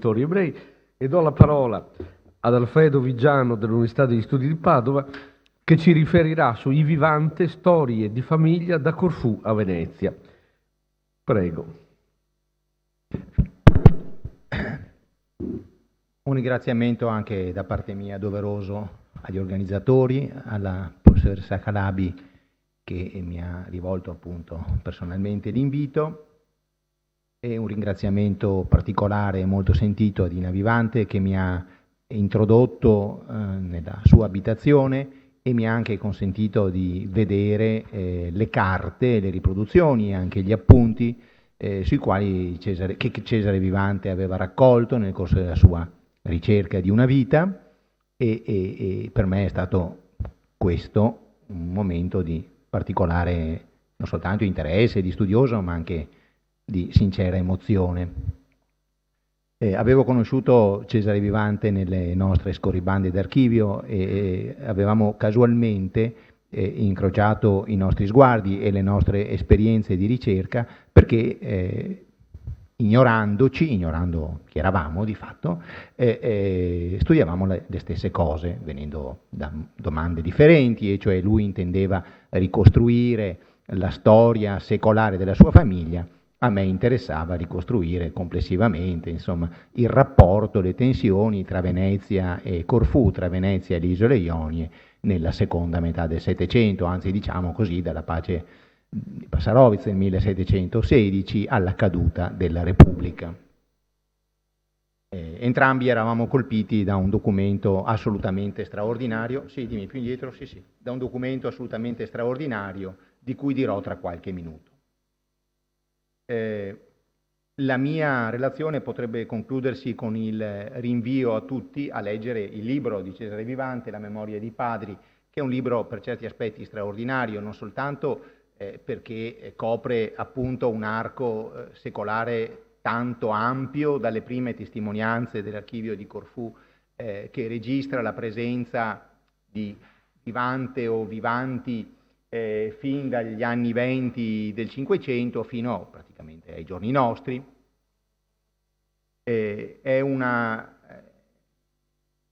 ebrei e do la parola ad Alfredo Vigiano dell'Università degli Studi di Padova che ci riferirà su I Vivante, storie di famiglia da Corfù a Venezia. Prego. Un ringraziamento anche da parte mia doveroso agli organizzatori, alla professoressa Calabi che mi ha rivolto appunto personalmente l'invito, e un ringraziamento particolare e molto sentito ad Ina Vivante che mi ha introdotto nella sua abitazione e mi ha anche consentito di vedere le carte, le riproduzioni e anche gli appunti sui quali Cesare Vivante aveva raccolto nel corso della sua ricerca di una vita e per me è stato questo un momento di particolare non soltanto interesse di studioso ma anche di sincera emozione. Avevo conosciuto Cesare Vivante nelle nostre scorribande d'archivio e avevamo casualmente incrociato i nostri sguardi e le nostre esperienze di ricerca perché ignorando chi eravamo di fatto, studiavamo le stesse cose, venendo da domande differenti, e cioè lui intendeva ricostruire la storia secolare della sua famiglia, a me interessava ricostruire complessivamente, insomma, il rapporto, le tensioni tra Venezia e Corfù, tra Venezia e le isole Ionie, nella seconda metà del Settecento, anzi diciamo così dalla pace di Passarovitz nel 1716 alla caduta della Repubblica. Entrambi eravamo colpiti da un documento assolutamente straordinario, sì, dimmi più indietro, sì, da un documento assolutamente straordinario di cui dirò tra qualche minuto. La mia relazione potrebbe concludersi con il rinvio a tutti a leggere il libro di Cesare Vivante, La memoria dei padri, che è un libro per certi aspetti straordinario, non soltanto perché copre appunto un arco secolare tanto ampio, dalle prime testimonianze dell'archivio di Corfù, che registra la presenza di Vivante o Vivanti fin dagli anni 20 del Cinquecento fino praticamente ai giorni nostri. È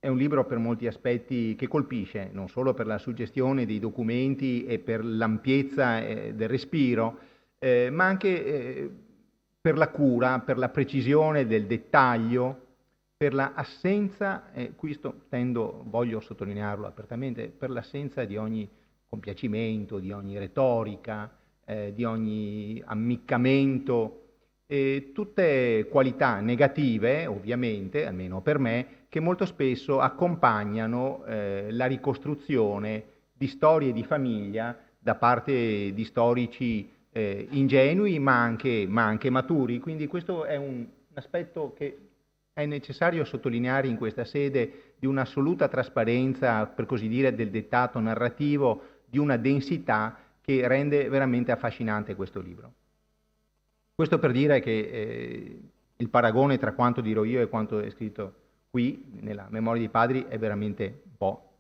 un libro per molti aspetti che colpisce, non solo per la suggestione dei documenti e per l'ampiezza del respiro, ma anche per la cura, per la precisione del dettaglio, per l'assenza, voglio sottolinearlo apertamente, per l'assenza di ogni compiacimento, di ogni retorica, di ogni ammiccamento, tutte qualità negative, ovviamente, almeno per me, che molto spesso accompagnano la ricostruzione di storie di famiglia da parte di storici ingenui ma anche maturi. Quindi questo è un aspetto che è necessario sottolineare in questa sede, di un'assoluta trasparenza, per così dire, del dettato narrativo, di una densità che rende veramente affascinante questo libro. Questo per dire che il paragone tra quanto dirò io e quanto è scritto qui, nella memoria dei padri, è veramente un po'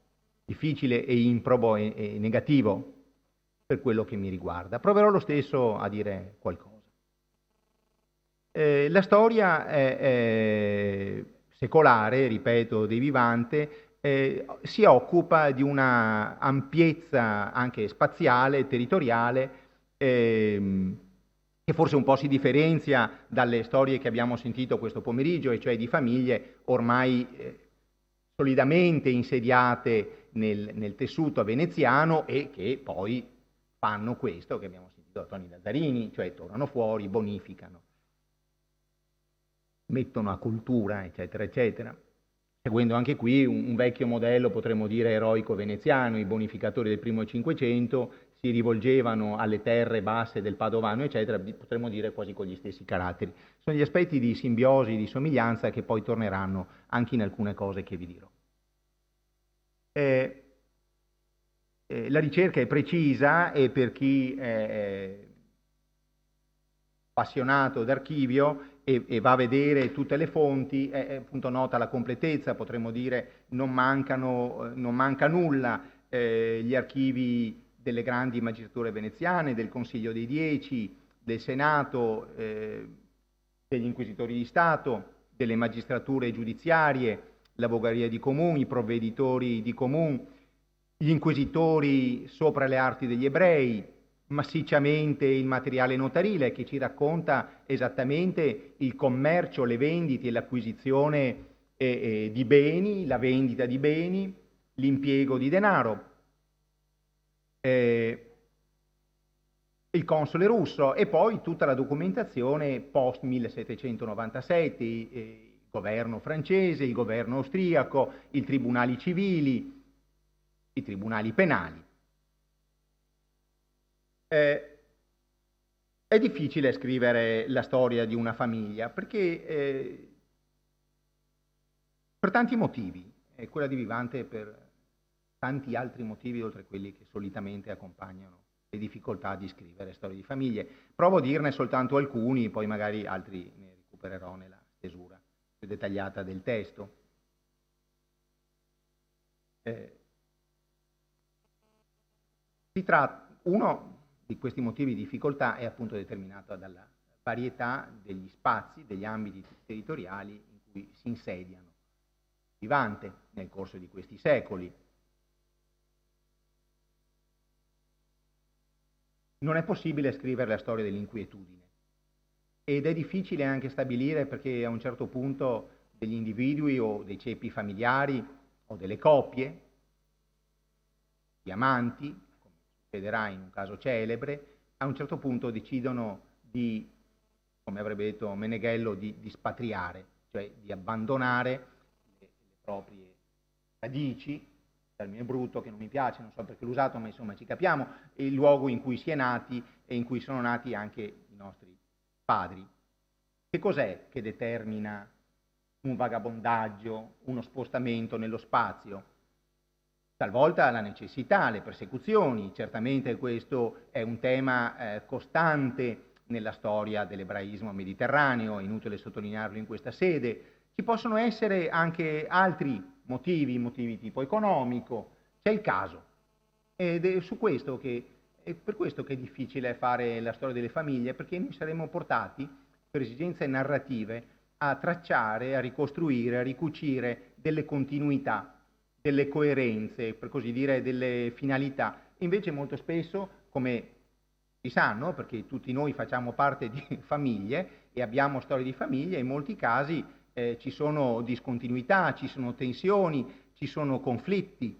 difficile e improbo e negativo per quello che mi riguarda. Proverò lo stesso a dire qualcosa. La storia è secolare, ripeto, dei Vivante, si occupa di una ampiezza anche spaziale, territoriale, che forse un po' si differenzia dalle storie che abbiamo sentito questo pomeriggio, e cioè di famiglie ormai solidamente insediate nel tessuto veneziano e che poi fanno questo che abbiamo sentito da Toni Lazzarini, cioè tornano fuori, bonificano, mettono a cultura, eccetera, eccetera. Seguendo anche qui un vecchio modello, potremmo dire eroico veneziano, i bonificatori del primo Cinquecento si rivolgevano alle terre basse del Padovano, eccetera, potremmo dire quasi con gli stessi caratteri. Sono gli aspetti di simbiosi, di somiglianza che poi torneranno anche in alcune cose che vi dirò. La ricerca è precisa e per chi è appassionato d'archivio e va a vedere tutte le fonti, appunto nota la completezza, potremmo dire non manca nulla, gli archivi delle grandi magistrature veneziane, del Consiglio dei Dieci, del Senato, degli Inquisitori di Stato, delle magistrature giudiziarie, l'avvocaria di comune, i provveditori di comune, gli inquisitori sopra le arti degli ebrei, massicciamente il materiale notarile che ci racconta esattamente il commercio, le vendite e l'acquisizione di beni, la vendita di beni, l'impiego di denaro, il console russo e poi tutta la documentazione post 1797, il governo francese, il governo austriaco, i tribunali civili, i tribunali penali. È difficile scrivere la storia di una famiglia perché per tanti motivi, e quella di Vivante per tanti altri motivi oltre quelli che solitamente accompagnano le difficoltà di scrivere storie di famiglie. Provo a dirne soltanto alcuni, poi magari altri ne recupererò nella stesura più dettagliata del testo. Uno di questi motivi di difficoltà è appunto determinato dalla varietà degli spazi, degli ambiti territoriali in cui si insediano Vivante nel corso di questi secoli. Non è possibile scrivere la storia dell'inquietudine ed è difficile anche stabilire perché a un certo punto degli individui o dei ceppi familiari o delle coppie di amanti, come succederà in un caso celebre, a un certo punto decidono di, come avrebbe detto Meneghello, di spatriare, cioè di abbandonare le proprie radici, termine brutto che non mi piace, non so perché l'ho usato, ma insomma ci capiamo, il luogo in cui si è nati e in cui sono nati anche i nostri padri. Che cos'è che determina un vagabondaggio, uno spostamento nello spazio? Talvolta la necessità, le persecuzioni, certamente questo è un tema costante nella storia dell'ebraismo mediterraneo, è inutile sottolinearlo in questa sede. Ci possono essere anche altri motivi tipo economico, c'è il caso. Ed è per questo che è difficile fare la storia delle famiglie, perché noi saremo portati, per esigenze narrative, a tracciare, a ricostruire, a ricucire delle continuità, delle coerenze, per così dire, delle finalità. Invece molto spesso, come si sa, no? Perché tutti noi facciamo parte di famiglie e abbiamo storie di famiglie, in molti casi ci sono discontinuità, ci sono tensioni, ci sono conflitti,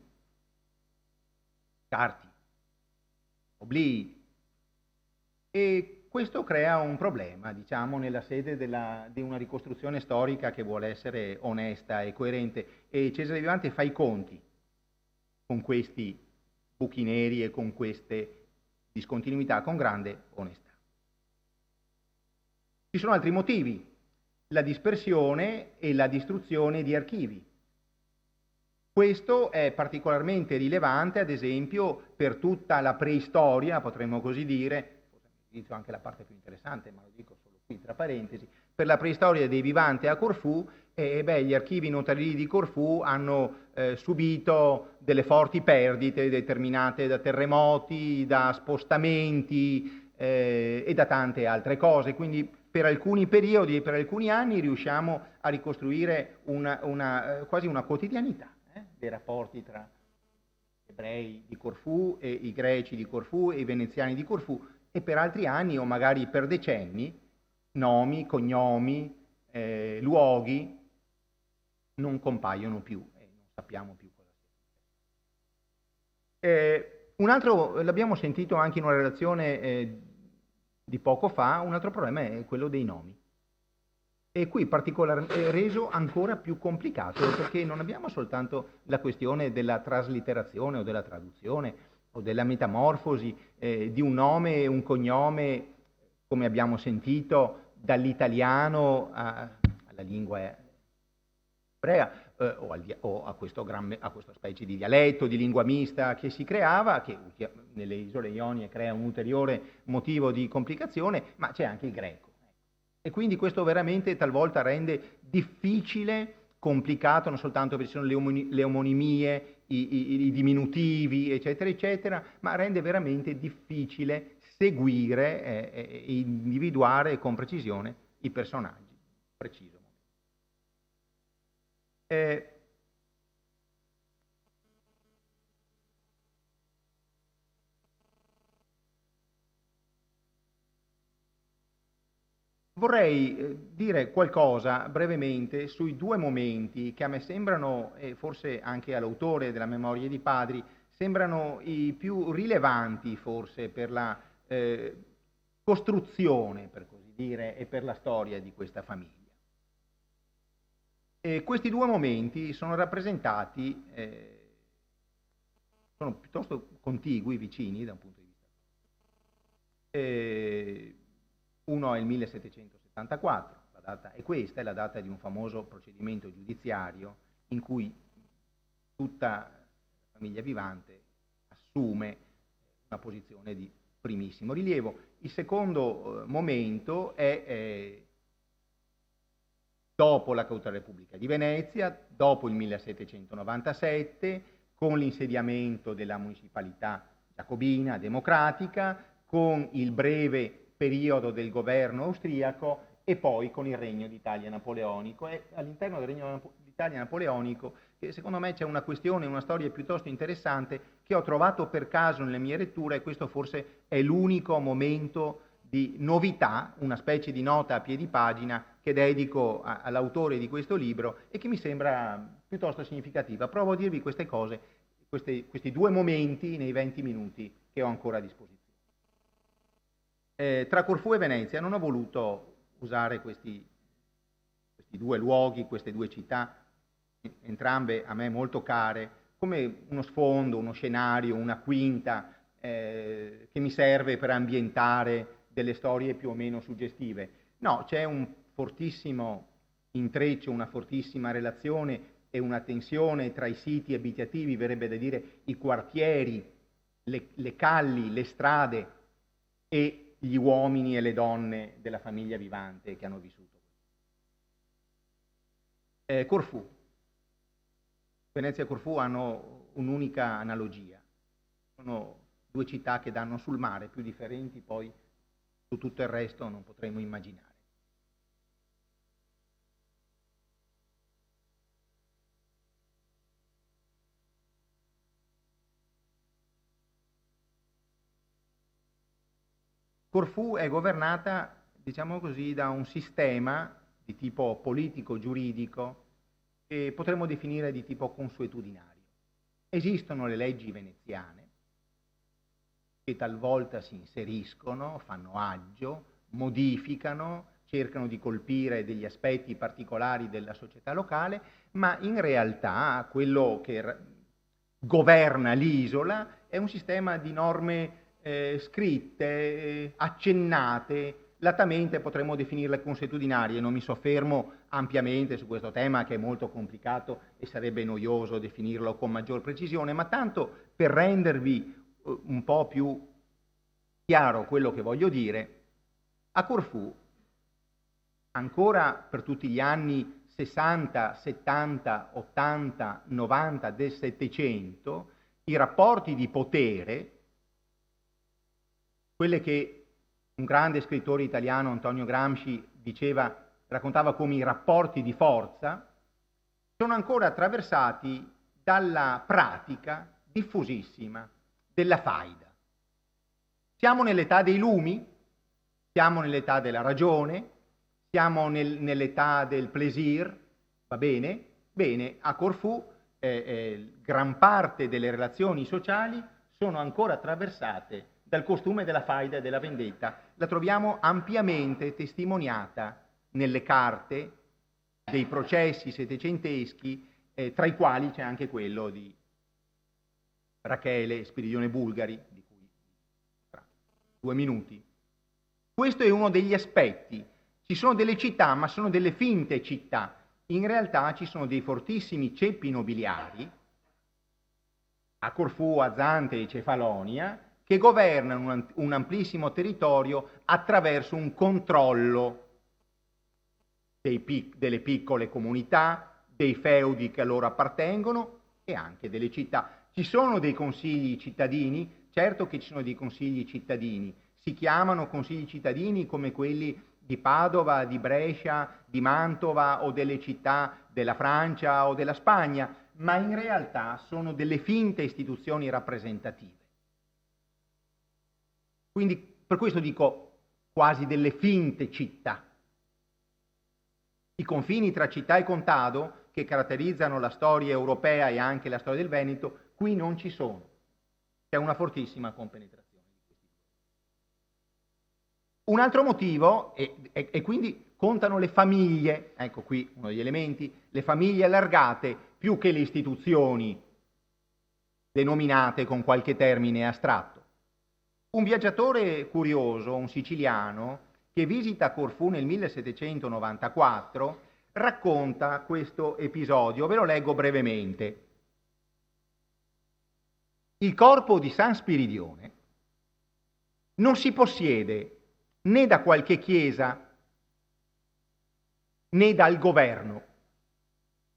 scarti, oblii. E questo crea un problema, diciamo, nella sede di una ricostruzione storica che vuole essere onesta e coerente. E Cesare Vivante fa i conti con questi buchi neri e con queste discontinuità con grande onestà. Ci sono altri motivi, la dispersione e la distruzione di archivi. Questo è particolarmente rilevante, ad esempio, per tutta la preistoria, potremmo così dire, forse anche la parte più interessante, ma lo dico solo qui tra parentesi, per la preistoria dei Vivante a Corfù, gli archivi notarili di Corfù hanno subito delle forti perdite determinate da terremoti, da spostamenti e da tante altre cose, quindi per alcuni periodi e per alcuni anni riusciamo a ricostruire quasi una quotidianità dei rapporti tra gli ebrei di Corfù e i greci di Corfù e i veneziani di Corfù, e per altri anni o magari per decenni nomi, cognomi, luoghi non compaiono più e non sappiamo più cosa sia. Un altro, l'abbiamo sentito anche in una relazione di poco fa, un altro problema è quello dei nomi. E qui è reso ancora più complicato perché non abbiamo soltanto la questione della traslitterazione o della traduzione o della metamorfosi di un nome e un cognome, come abbiamo sentito, dall'italiano alla lingua ebrea o a questa specie di dialetto, di lingua mista che si creava, che nelle isole Ionie crea un ulteriore motivo di complicazione, ma c'è anche il greco. E quindi questo veramente talvolta rende difficile, complicato, non soltanto perché ci sono le omonimie, i diminutivi, eccetera, eccetera, ma rende veramente difficile seguire e individuare con precisione i personaggi. Preciso. Vorrei dire qualcosa brevemente sui due momenti che a me sembrano, e forse anche all'autore della Memoria di Padri, sembrano i più rilevanti forse per la costruzione, per così dire, e per la storia di questa famiglia. E questi due momenti sono rappresentati, sono piuttosto contigui, vicini da un punto di vista. Uno è il 1774, la data è questa, è la data di un famoso procedimento giudiziario in cui tutta la famiglia vivante assume una posizione di primissimo rilievo. Il secondo momento è dopo la caduta della Repubblica di Venezia, dopo il 1797, con l'insediamento della municipalità giacobina, democratica, con il breve periodo del governo austriaco e poi con il Regno d'Italia napoleonico. E all'interno del Regno d'Italia napoleonico, secondo me c'è una questione, una storia piuttosto interessante che ho trovato per caso nelle mie letture, e questo forse è l'unico momento di novità, una specie di nota a piedi pagina che dedico all'autore di questo libro e che mi sembra piuttosto significativa. Provo a dirvi queste cose, questi due momenti nei 20 minuti che ho ancora a disposizione. Tra Corfù e Venezia non ho voluto usare questi due luoghi, queste due città, entrambe a me molto care, come uno sfondo, uno scenario, una quinta che mi serve per ambientare delle storie più o meno suggestive. No, c'è un fortissimo intreccio, una fortissima relazione e una tensione tra i siti abitativi, verrebbe da dire i quartieri, le calli, le strade e gli uomini e le donne della famiglia vivante che hanno vissuto. Corfù. Venezia e Corfù hanno un'unica analogia. Sono due città che danno sul mare, più differenti poi su tutto il resto non potremmo immaginare. Corfù è governata, diciamo così, da un sistema di tipo politico-giuridico che potremmo definire di tipo consuetudinario. Esistono le leggi veneziane che talvolta si inseriscono, fanno aggio, modificano, cercano di colpire degli aspetti particolari della società locale, ma in realtà quello che governa l'isola è un sistema di norme scritte, accennate, lattamente potremmo definirle consuetudinarie. Non mi soffermo ampiamente su questo tema che è molto complicato e sarebbe noioso definirlo con maggior precisione, ma tanto per rendervi un po' più chiaro quello che voglio dire, a Corfù, ancora per tutti gli anni 60, 70, 80, 90 del Settecento, i rapporti di potere, quelle che un grande scrittore italiano, Antonio Gramsci, raccontava come i rapporti di forza, sono ancora attraversati dalla pratica diffusissima della faida. Siamo nell'età dei lumi, siamo nell'età della ragione, siamo nell'età del plaisir, va bene? Bene, a Corfù gran parte delle relazioni sociali sono ancora attraversate dal costume della faida e della vendetta. La troviamo ampiamente testimoniata nelle carte dei processi settecenteschi, tra i quali c'è anche quello di Rachele Spiridione Bulgari, di cui tra 2 minuti. Questo è uno degli aspetti. Ci sono delle città, ma sono delle finte città. In realtà ci sono dei fortissimi ceppi nobiliari, a Corfù, a Zante e Cefalonia, che governano un amplissimo territorio attraverso un controllo delle piccole comunità, dei feudi che a loro appartengono e anche delle città. Ci sono dei consigli cittadini? Certo che ci sono dei consigli cittadini. Si chiamano consigli cittadini come quelli di Padova, di Brescia, di Mantova o delle città della Francia o della Spagna, ma in realtà sono delle finte istituzioni rappresentative. Quindi per questo dico quasi delle finte città. I confini tra città e contado, che caratterizzano la storia europea e anche la storia del Veneto, qui non ci sono. C'è una fortissima compenetrazione. Un altro motivo, e quindi contano le famiglie, ecco qui uno degli elementi, le famiglie allargate più che le istituzioni denominate con qualche termine astratto. Un viaggiatore curioso, un siciliano, che visita Corfù nel 1794, racconta questo episodio, ve lo leggo brevemente. Il corpo di San Spiridione non si possiede né da qualche chiesa né dal governo,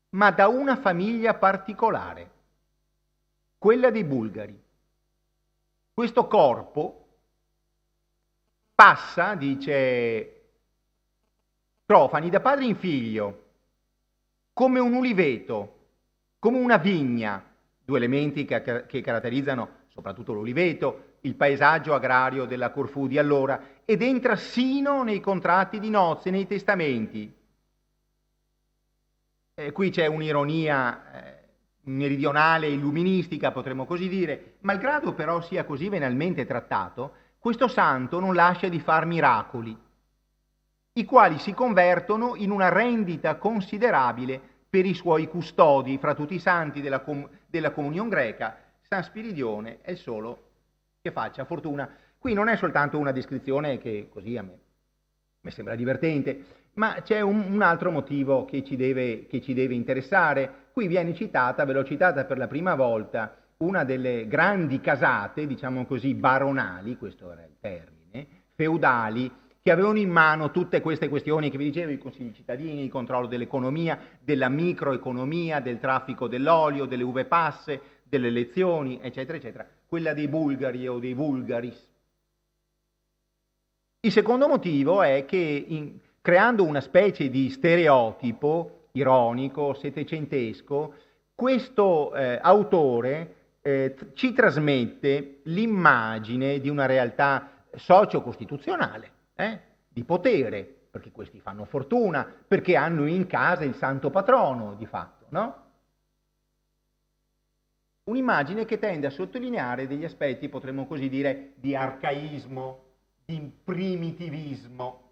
ma da una famiglia particolare, quella dei bulgari. Questo corpo passa, dice Crofani, da padre in figlio, come un uliveto, come una vigna, due elementi che caratterizzano soprattutto l'uliveto, il paesaggio agrario della Corfù di allora, ed entra sino nei contratti di nozze, nei testamenti. Qui c'è un'ironia meridionale, illuministica, potremmo così dire, malgrado però sia così venalmente trattato, questo santo non lascia di far miracoli, i quali si convertono in una rendita considerabile per i suoi custodi. Fra tutti i santi della comunion greca, San Spiridione è il solo che faccia fortuna. Qui non è soltanto una descrizione che così a me sembra divertente, ma c'è un altro motivo che ci deve interessare. Qui viene citata, ve l'ho citata per la prima volta, una delle grandi casate, diciamo così, baronali, questo era il termine, feudali, che avevano in mano tutte queste questioni che vi dicevo, i consigli cittadini, il controllo dell'economia, della microeconomia, del traffico dell'olio, delle uve passe, delle elezioni, eccetera, eccetera, quella dei bulgari o dei vulgaris. Il secondo motivo è che creando una specie di stereotipo ironico, settecentesco, questo autore ci trasmette l'immagine di una realtà socio-costituzionale, di potere, perché questi fanno fortuna, perché hanno in casa il santo patrono, di fatto, no? Un'immagine che tende a sottolineare degli aspetti, potremmo così dire, di arcaismo, di primitivismo.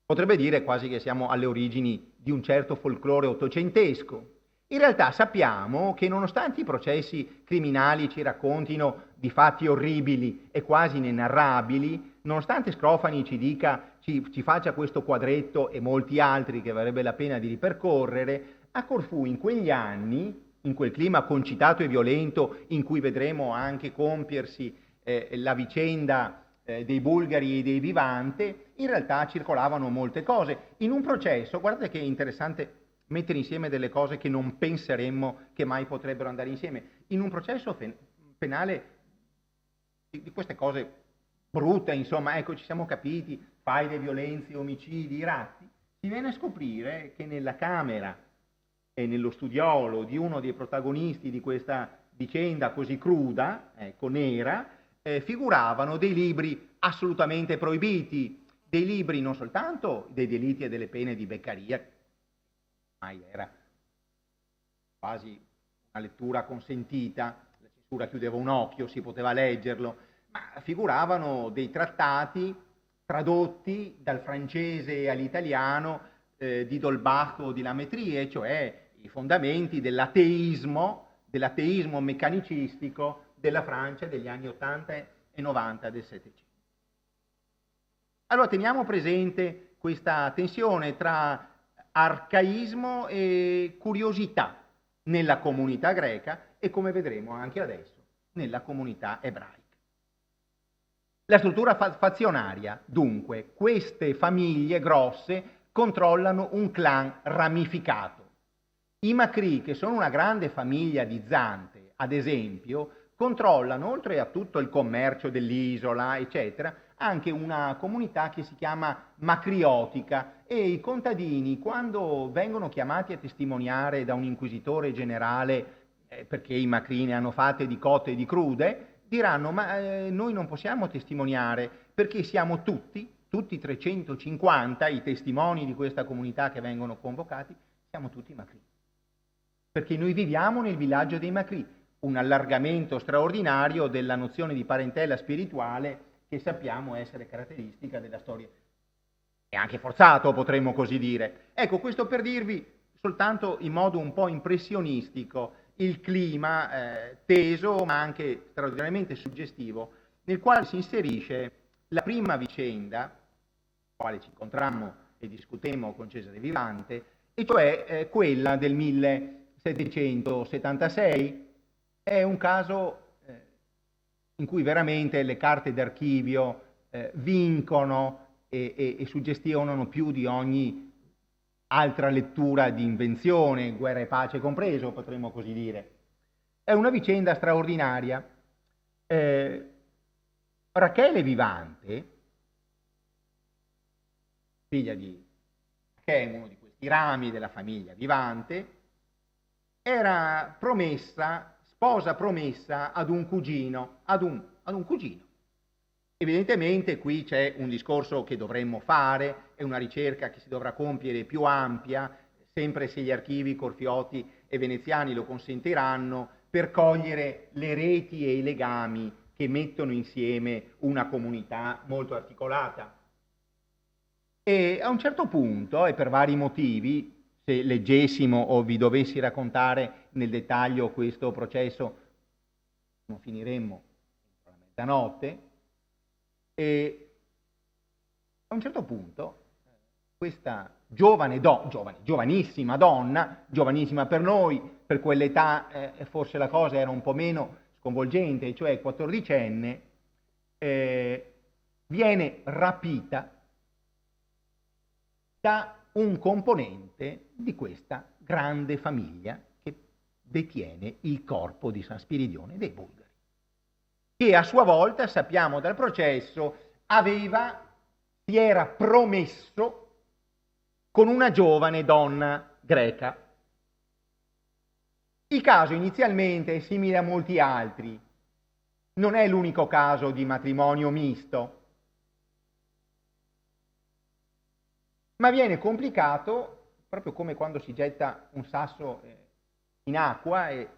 Potrebbe dire quasi che siamo alle origini di un certo folklore ottocentesco. In realtà sappiamo che nonostante i processi criminali ci raccontino di fatti orribili e quasi inenarrabili, nonostante Scrofani ci faccia questo quadretto e molti altri che varrebbe la pena di ripercorrere, a Corfù in quegli anni, in quel clima concitato e violento in cui vedremo anche compiersi la vicenda dei bulgari e dei Vivante, in realtà circolavano molte cose. In un processo, guardate che è interessante mettere insieme delle cose che non penseremmo che mai potrebbero andare insieme. In un processo penale di queste cose brutte, insomma, ecco, ci siamo capiti, faide, violenze, omicidi, ratti, si viene a scoprire che nella camera e nello studiolo di uno dei protagonisti di questa vicenda così cruda, ecco, nera, figuravano dei libri assolutamente proibiti, dei libri non soltanto dei delitti e delle pene di Beccaria, ormai era quasi una lettura consentita, la censura chiudeva un occhio, si poteva leggerlo, ma figuravano dei trattati tradotti dal francese all'italiano di D'Holbach o di Lametrie, cioè i fondamenti dell'ateismo meccanicistico della Francia degli anni 80 e 90 del Settecento. Allora teniamo presente questa tensione tra arcaismo e curiosità nella comunità greca e, come vedremo anche adesso, nella comunità ebraica. La struttura fazionaria, dunque, queste famiglie grosse controllano un clan ramificato. I Macri, che sono una grande famiglia di Zante, ad esempio, controllano, oltre a tutto il commercio dell'isola, eccetera, anche una comunità che si chiama macriotica, e i contadini, quando vengono chiamati a testimoniare da un inquisitore generale, perché i macri ne hanno fatte di cotte e di crude, diranno: ma noi non possiamo testimoniare perché siamo tutti 350 i testimoni di questa comunità che vengono convocati, siamo tutti macri. Perché noi viviamo nel villaggio dei macri, un allargamento straordinario della nozione di parentela spirituale che sappiamo essere caratteristica della storia. E anche forzato, potremmo così dire. Ecco, questo per dirvi soltanto in modo un po' impressionistico il clima teso, ma anche straordinariamente suggestivo, nel quale si inserisce la prima vicenda, nella quale ci incontrammo e discutemmo con Cesare Vivante, e cioè quella del 1776. È un caso in cui veramente le carte d'archivio vincono e suggestionano più di ogni altra lettura di invenzione, Guerra e Pace compreso, potremmo così dire. È una vicenda straordinaria. Rachele Vivante, figlia di Rachele, uno di questi rami della famiglia Vivante, era sposa promessa ad un cugino, ad un cugino. Evidentemente qui c'è un discorso che dovremmo fare, è una ricerca che si dovrà compiere più ampia, sempre se gli archivi corfioti e veneziani lo consentiranno, per cogliere le reti e i legami che mettono insieme una comunità molto articolata. E a un certo punto, e per vari motivi, se leggessimo o vi dovessi raccontare nel dettaglio questo processo, non finiremmo entro la mezzanotte. E a un certo punto questa giovanissima donna, giovanissima per noi, per quell'età forse la cosa era un po' meno sconvolgente, cioè 14enne, viene rapita da un componente di questa grande famiglia che detiene il corpo di San Spiridione dei Bulgari, che a sua volta, sappiamo dal processo, si era promesso con una giovane donna greca. Il caso inizialmente è simile a molti altri, non è l'unico caso di matrimonio misto, ma viene complicato proprio come quando si getta un sasso in acqua e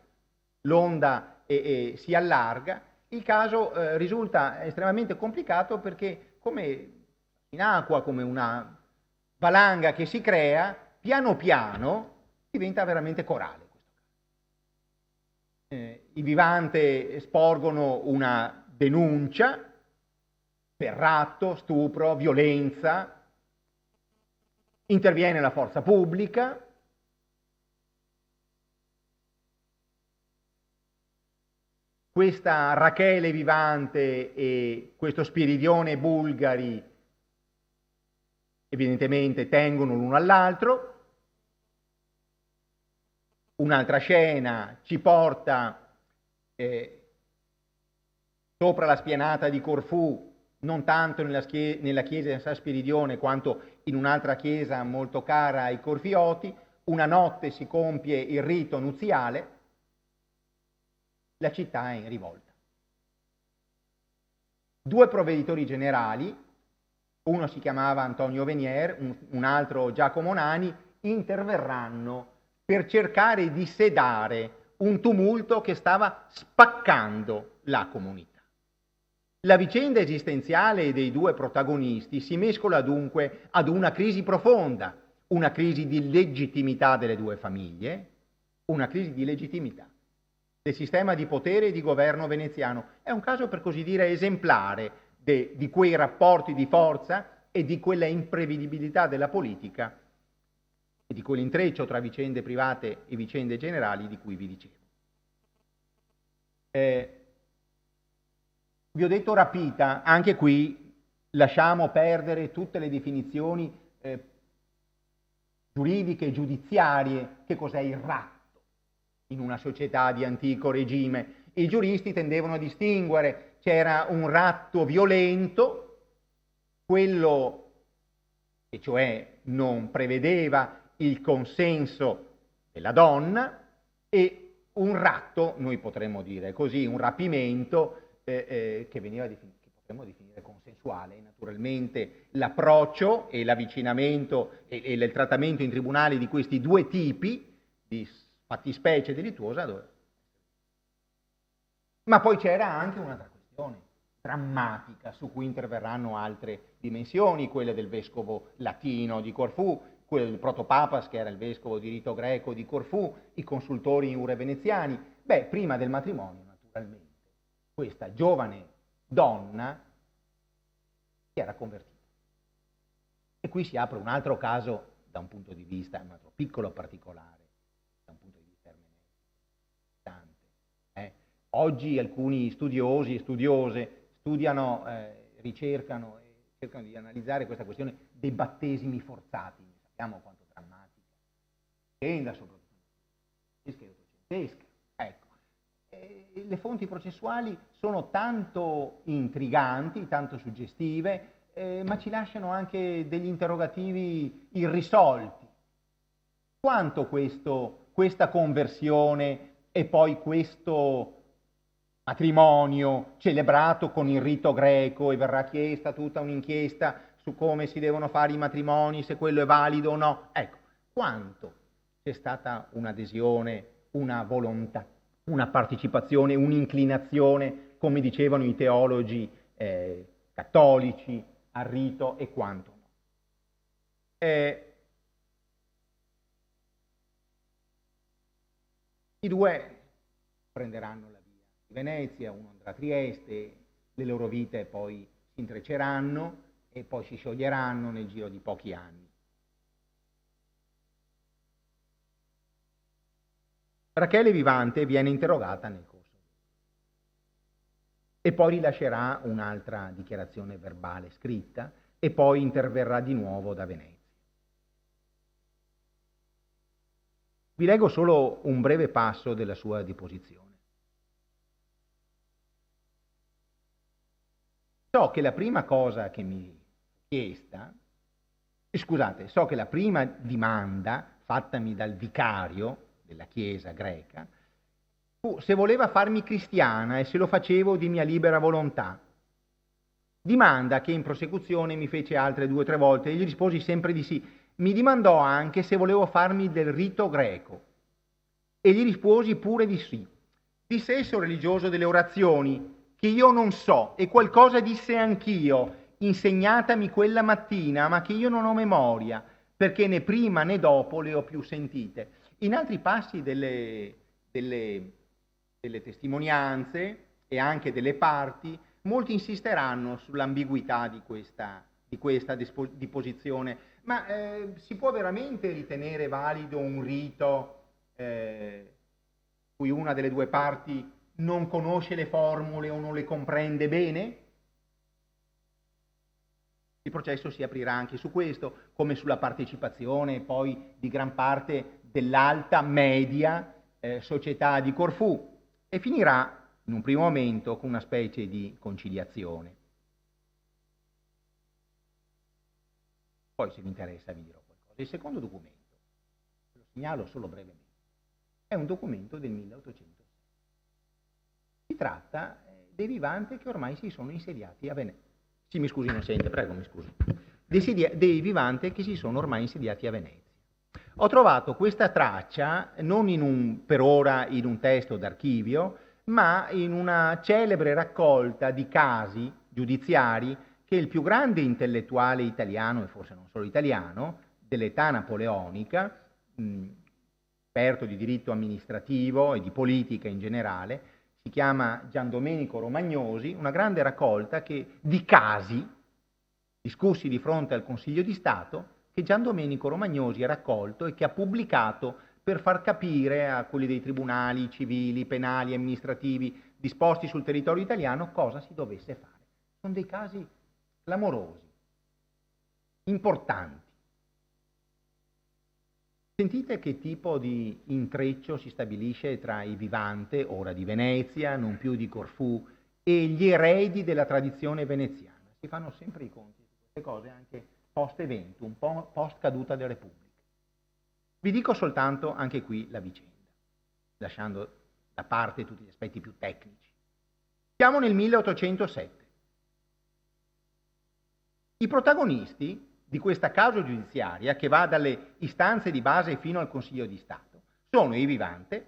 l'onda si allarga. Il caso risulta estremamente complicato perché, come in acqua, come una valanga che si crea, piano piano diventa veramente corale. I Vivante sporgono una denuncia per ratto, stupro, violenza, interviene la forza pubblica, questa Rachele Vivante e questo Spiridione Bulgari evidentemente tengono l'uno all'altro. Un'altra scena ci porta sopra la spianata di Corfù, non tanto nella chiesa di San Spiridione quanto in un'altra chiesa molto cara ai Corfioti. Una notte si compie il rito nuziale, la città è in rivolta. Due provveditori generali, uno si chiamava Antonio Venier, un altro Giacomo Nani, interverranno per cercare di sedare un tumulto che stava spaccando la comunità. La vicenda esistenziale dei due protagonisti si mescola dunque ad una crisi profonda, una crisi di legittimità delle due famiglie, una crisi di legittimità del sistema di potere e di governo veneziano. È un caso, per così dire, esemplare di quei rapporti di forza e di quella imprevedibilità della politica e di quell'intreccio tra vicende private e vicende generali di cui vi dicevo. Vi ho detto rapita, anche qui lasciamo perdere tutte le definizioni giuridiche e giudiziarie. Che cos'è il ratto in una società di antico regime? I giuristi tendevano a distinguere: c'era un ratto violento quello che cioè non prevedeva il consenso della donna, e un ratto, noi potremmo dire così, un rapimento che potremmo definire consensuale. Naturalmente l'approccio e l'avvicinamento e il trattamento in tribunale di questi due tipi di fattispecie delittuosa. Ma poi c'era anche un'altra questione drammatica su cui interverranno altre dimensioni, quelle del vescovo latino di Corfù, quelle del protopapas, che era il vescovo di rito greco di Corfù, i consultori iure veneziani. Beh, prima del matrimonio, naturalmente, questa giovane donna si era convertita. E qui si apre un altro caso da un punto di vista, un altro piccolo particolare, da un punto di vista ermeneutico. Oggi alcuni studiosi e studiose studiano, ricercano e cercano di analizzare questa questione dei battesimi forzati. Sappiamo quanto drammatica, tenda soprattutto ottocentesca. Ecco. Le fonti processuali sono tanto intriganti, tanto suggestive, ma ci lasciano anche degli interrogativi irrisolti. Quanto questa conversione e poi questo matrimonio celebrato con il rito greco, e verrà chiesta tutta un'inchiesta su come si devono fare i matrimoni, se quello è valido o no. Ecco, quanto c'è stata un'adesione, una volontà, una partecipazione, un'inclinazione, come dicevano i teologi cattolici, al rito, e quanto no. I due prenderanno la via di Venezia, uno andrà a Trieste, le loro vite poi si intrecceranno e poi si scioglieranno nel giro di pochi anni. Rachele Vivante viene interrogata nel corso e poi rilascerà un'altra dichiarazione verbale scritta e poi interverrà di nuovo da Venezia. Vi leggo solo un breve passo della sua deposizione. So che la prima cosa che mi chiesta, so che la prima dimanda fattami dal vicario della Chiesa greca fu se voleva farmi cristiana e se lo facevo di mia libera volontà. Dimanda che in prosecuzione mi fece altre 2 o 3 volte e gli risposi sempre di sì. Mi dimandò anche se volevo farmi del rito greco e gli risposi pure di sì. Disse esso religioso delle orazioni, che io non so, e qualcosa disse anch'io, insegnatami quella mattina, ma che io non ho memoria, perché né prima né dopo le ho più sentite. In altri passi delle testimonianze e anche delle parti, molti insisteranno sull'ambiguità di questa disposizione, ma si può veramente ritenere valido un rito cui una delle due parti non conosce le formule o non le comprende bene? Il processo si aprirà anche su questo, come sulla partecipazione poi di gran parte dell'alta media società di Corfù, e finirà in un primo momento con una specie di conciliazione. Poi, se vi interessa, vi dirò qualcosa. Il secondo documento, lo segnalo solo brevemente, è un documento del 1806. Si tratta dei Vivante che ormai si sono insediati a Venezia. Sì, mi scusi, non sente, prego, mi scusi. Dei Vivante che si sono ormai insediati a Venezia. Ho trovato questa traccia non per ora in un testo d'archivio, ma in una celebre raccolta di casi giudiziari che il più grande intellettuale italiano, e forse non solo italiano, dell'età napoleonica, esperto di diritto amministrativo e di politica in generale, si chiama Giandomenico Romagnosi, una grande raccolta di casi discussi di fronte al Consiglio di Stato, che Giandomenico Romagnosi ha raccolto e che ha pubblicato per far capire a quelli dei tribunali civili, penali, amministrativi disposti sul territorio italiano cosa si dovesse fare. Sono dei casi clamorosi, importanti. Sentite che tipo di intreccio si stabilisce tra i Vivante, ora di Venezia, non più di Corfù, e gli eredi della tradizione veneziana. Si fanno sempre i conti su queste queste cose anche post-evento, un po' post-caduta della Repubblica. Vi dico soltanto anche qui la vicenda, lasciando da parte tutti gli aspetti più tecnici. Siamo nel 1807. I protagonisti di questa causa giudiziaria, che va dalle istanze di base fino al Consiglio di Stato, sono i Vivante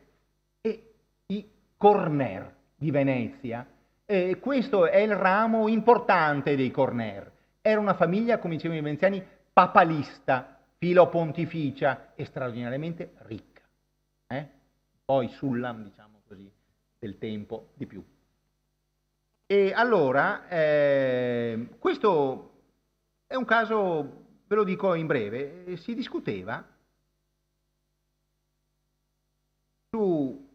e i Corner di Venezia. Questo è il ramo importante dei Corner. Era una famiglia, come dicevano i veneziani, papalista, filo-pontificia e straordinariamente ricca. Poi Sullam, diciamo così, del tempo di più. E allora, questo è un caso, ve lo dico in breve, si discuteva su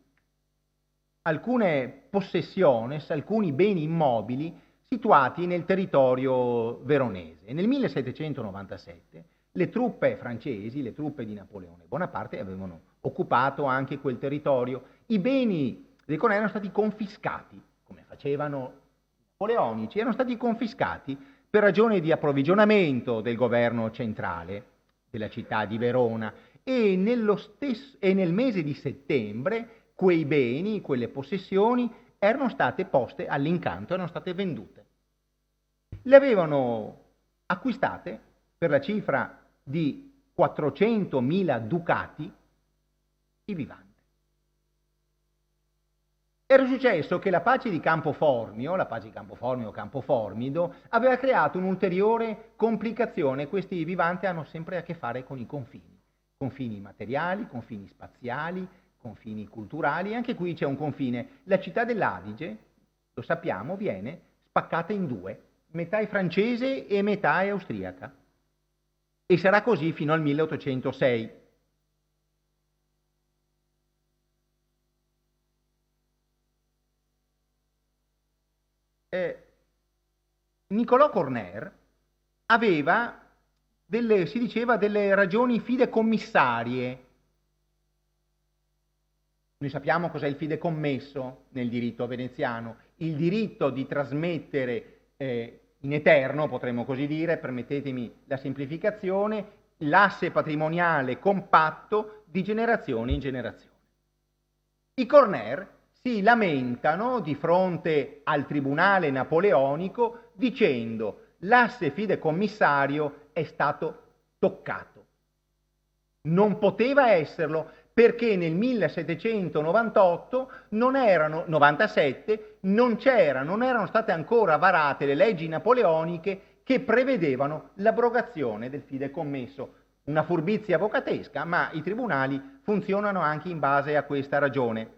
alcune possessiones, alcuni beni immobili situati nel territorio veronese. Nel 1797 le truppe francesi, le truppe di Napoleone Bonaparte, avevano occupato anche quel territorio. I beni dei Corner erano stati confiscati, come facevano i napoleonici, erano stati confiscati per ragioni di approvvigionamento del governo centrale della città di Verona, e nel mese di settembre quei beni, quelle possessioni erano state poste all'incanto, erano state vendute. Le avevano acquistate per la cifra di 400.000 ducati i Vivante. Era successo che la pace di Campoformio o Campoformido, aveva creato un'ulteriore complicazione. Questi Vivante hanno sempre a che fare con i confini materiali, confini spaziali, confini culturali, e anche qui c'è un confine. La città dell'Adige, lo sappiamo, viene spaccata in due, metà è francese e metà è austriaca, e sarà così fino al 1806. Niccolò Corner aveva si diceva, delle ragioni fidecommissarie. Noi sappiamo cos'è il fidecommesso nel diritto veneziano, il diritto di trasmettere in eterno, potremmo così dire, permettetemi la semplificazione, l'asse patrimoniale compatto di generazione in generazione. I Corner si lamentano di fronte al tribunale napoleonico dicendo: l'asse fidecommissario è stato toccato. Non poteva esserlo perché nel 1798 97 non erano state ancora varate le leggi napoleoniche che prevedevano l'abrogazione del fidecommesso. Una furbizia avvocatesca, ma i tribunali funzionano anche in base a questa ragione.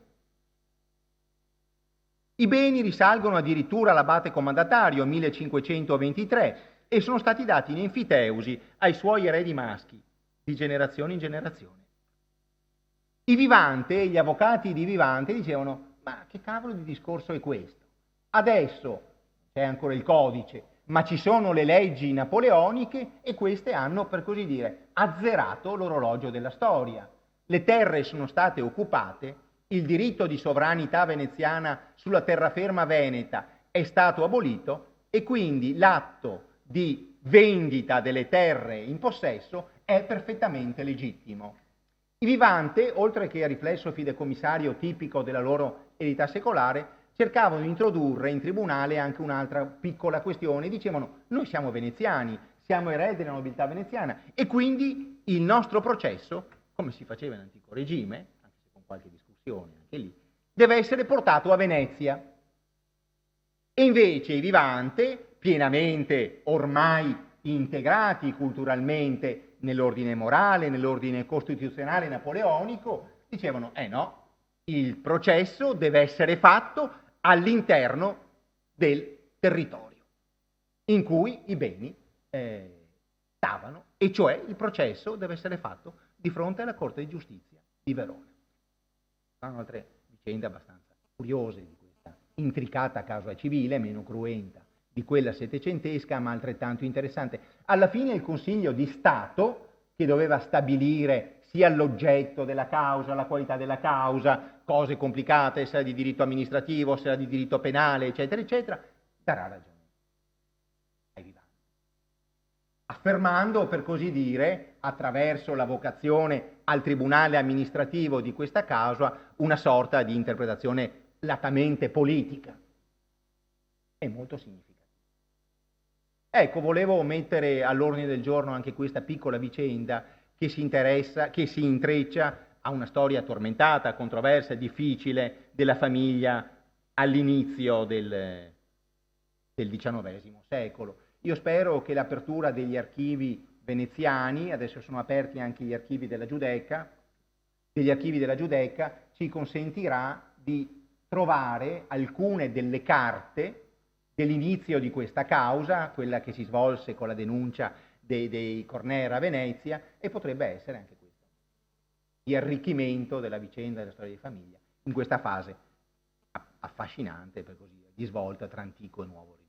I beni risalgono addirittura all'abate comandatario 1523 e sono stati dati in enfiteusi ai suoi eredi maschi, di generazione in generazione. I Vivante, gli avvocati di Vivante dicevano: ma che cavolo di discorso è questo? Adesso c'è ancora il codice, ma ci sono le leggi napoleoniche e queste hanno, per così dire, azzerato l'orologio della storia. Le terre sono state occupate, il diritto di sovranità veneziana sulla terraferma veneta è stato abolito e quindi l'atto di vendita delle terre in possesso è perfettamente legittimo. I Vivante, oltre che a riflesso fideicommissario tipico della loro eredità secolare, cercavano di introdurre in tribunale anche un'altra piccola questione. Dicevano: noi siamo veneziani, siamo eredi della nobiltà veneziana e quindi il nostro processo, come si faceva in antico regime, anche se con qualche discussione anche lì, deve essere portato a Venezia. E invece i Vivante, pienamente ormai integrati culturalmente nell'ordine morale, nell'ordine costituzionale napoleonico, dicevano: no, il processo deve essere fatto all'interno del territorio in cui i beni stavano, e cioè il processo deve essere fatto di fronte alla Corte di Giustizia di Verona. Sono altre vicende abbastanza curiose di questa intricata causa civile, meno cruenta di quella settecentesca, ma altrettanto interessante. Alla fine il Consiglio di Stato, che doveva stabilire sia l'oggetto della causa, la qualità della causa, cose complicate, se era di diritto amministrativo, se era di diritto penale, eccetera, eccetera, darà ragione ai Vivante. affermando, per così dire, attraverso la vocazione al tribunale amministrativo di questa causa, una sorta di interpretazione latamente politica. È molto significativo. Ecco, volevo mettere all'ordine del giorno anche questa piccola vicenda che si intreccia a una storia tormentata, controversa, difficile della famiglia all'inizio del XIX secolo. Io spero che l'apertura degli archivi veneziani, adesso sono aperti anche gli archivi della Giudecca, ci consentirà di trovare alcune delle carte dell'inizio di questa causa, quella che si svolse con la denuncia dei Cornera a Venezia, e potrebbe essere anche questo di arricchimento della vicenda della storia di famiglia in questa fase affascinante, per così dire, di svolta tra antico e nuovo regime.